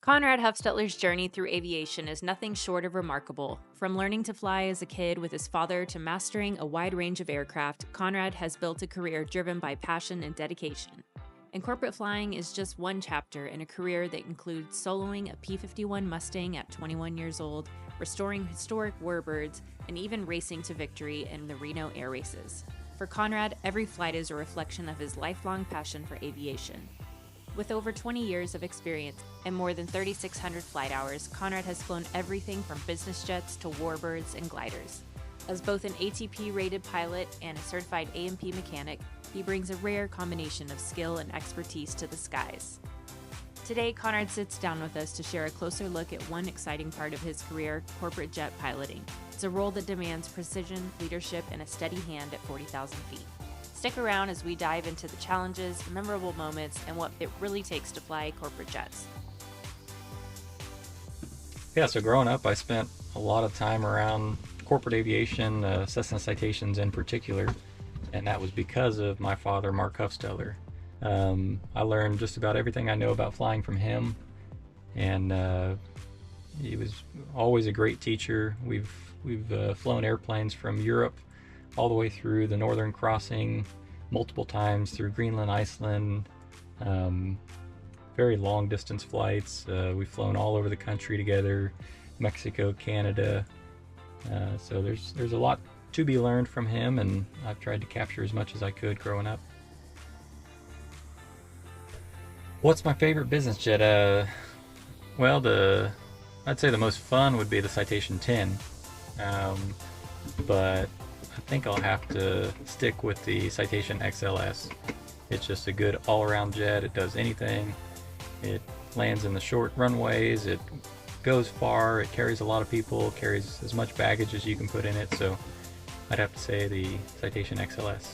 Conrad Huffstutler's journey through aviation is nothing short of remarkable. From learning to fly as a kid with his father to mastering a wide range of aircraft, Conrad has built a career driven by passion and dedication. And corporate flying is just one chapter in a career that includes soloing a P-51 Mustang at 21 years old, restoring historic Warbirds, and even racing to victory in the Reno air races. For Conrad, every flight is a reflection of his lifelong passion for aviation. With over 20 years of experience and more than 3,600 flight hours, Conrad has flown everything from business jets to warbirds and gliders. As both an ATP-rated pilot and a certified A&P mechanic, he brings a rare combination of skill and expertise to the skies. Today, Conrad sits down with us to share a closer look at one exciting part of his career, corporate jet piloting. It's a role that demands precision, leadership, and a steady hand at 40,000 feet. Stick around as we dive into the challenges, memorable moments, and what it really takes to fly corporate jets. Yeah, so growing up, I spent a lot of time around corporate aviation, Cessna Citations in particular, and that was because of my father, Mark Huffstutler. I learned just about everything I know about flying from him, and he was always a great teacher. We've flown airplanes from Europe all the way through the Northern Crossing, multiple times through Greenland, Iceland, very long distance flights. We've flown all over the country together, Mexico, Canada. So there's a lot to be learned from him, and I've tried to capture as much as I could growing up. What's my favorite business jet? Well, I'd say the most fun would be the Citation 10, but I think I'll have to stick with the Citation XLS. It's just a good all-around jet. It does anything. It lands in the short runways. It goes far. It carries a lot of people. Carries as much baggage as you can put in it. So I'd have to say the Citation XLS.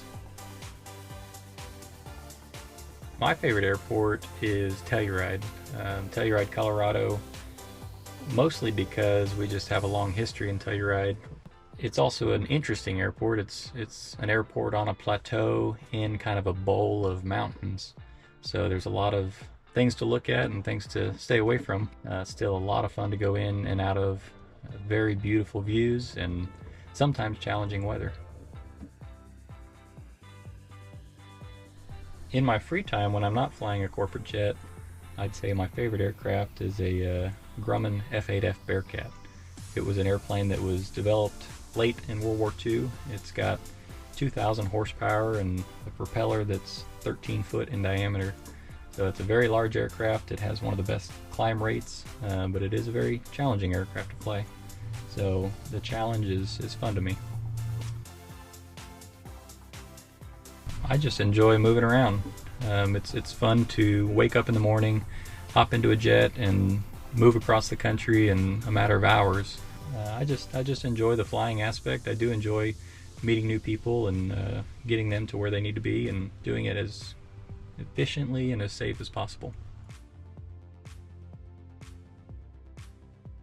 My favorite airport is Telluride, Colorado, mostly because we just have a long history in Telluride. It's also an interesting airport. It's an airport on a plateau in kind of a bowl of mountains. So there's a lot of things to look at and things to stay away from. Still a lot of fun to go in and out of. Very beautiful views and sometimes challenging weather. In my free time when I'm not flying a corporate jet, I'd say my favorite aircraft is a Grumman F-8F Bearcat. It was an airplane that was developed late in World War II. It's got 2,000 horsepower and a propeller that's 13 foot in diameter. So it's a very large aircraft. It has one of the best climb rates, but it is a very challenging aircraft to fly. So the challenge is fun to me. I just enjoy moving around. It's fun to wake up in the morning, hop into a jet, and move across the country in a matter of hours. I just enjoy the flying aspect. I do enjoy meeting new people and getting them to where they need to be and doing it as efficiently and as safe as possible.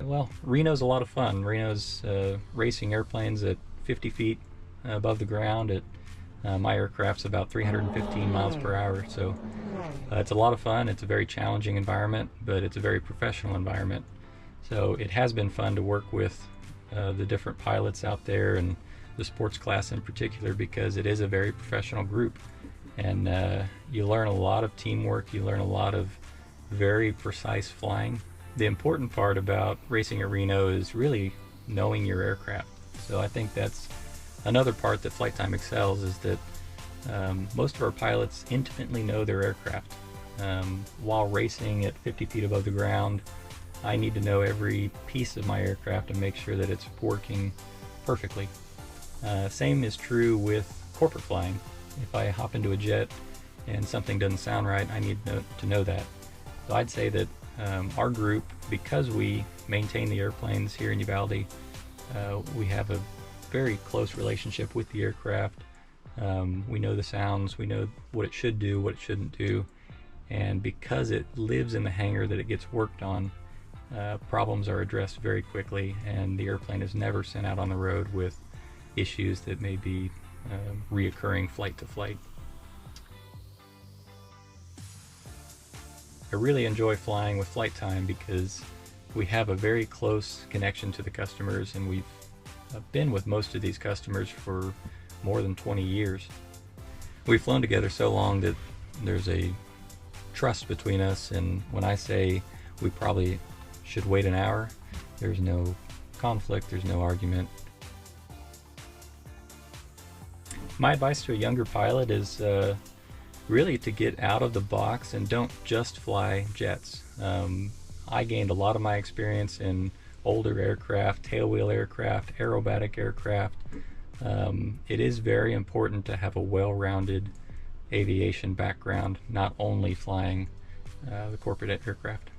Well, Reno's a lot of fun. Reno's racing airplanes at 50 feet above the ground. My aircraft's about 315 miles per hour, so it's a lot of fun. It's a very challenging environment, but it's a very professional environment. So it has been fun to work with the different pilots out there and the sports class in particular, because it is a very professional group, and you learn a lot of teamwork. You learn a lot of very precise flying. The important part about racing at Reno is really knowing your aircraft. So I think that's another part that FlighTime excels, is that most of our pilots intimately know their aircraft. While racing at 50 feet above the ground, I need to know every piece of my aircraft and make sure that it's working perfectly. Same is true with corporate flying. If I hop into a jet and something doesn't sound right, I need to know that. So I'd say that our group, because we maintain the airplanes here in Uvalde, we have a very close relationship with the aircraft. We know the sounds, we know what it should do, what it shouldn't do, and because it lives in the hangar that it gets worked on, problems are addressed very quickly, and the airplane is never sent out on the road with issues that may be reoccurring flight to flight. I really enjoy flying with FlighTime because we have a very close connection to the customers, and we've been with most of these customers for more than 20 years. We've flown together so long that there's a trust between us, and when I say we probably should wait an hour, there's no conflict, there's no argument. My advice to a younger pilot is really to get out of the box and don't just fly jets. I gained a lot of my experience in older aircraft, tailwheel aircraft, aerobatic aircraft. It is very important to have a well-rounded aviation background, not only flying the corporate aircraft.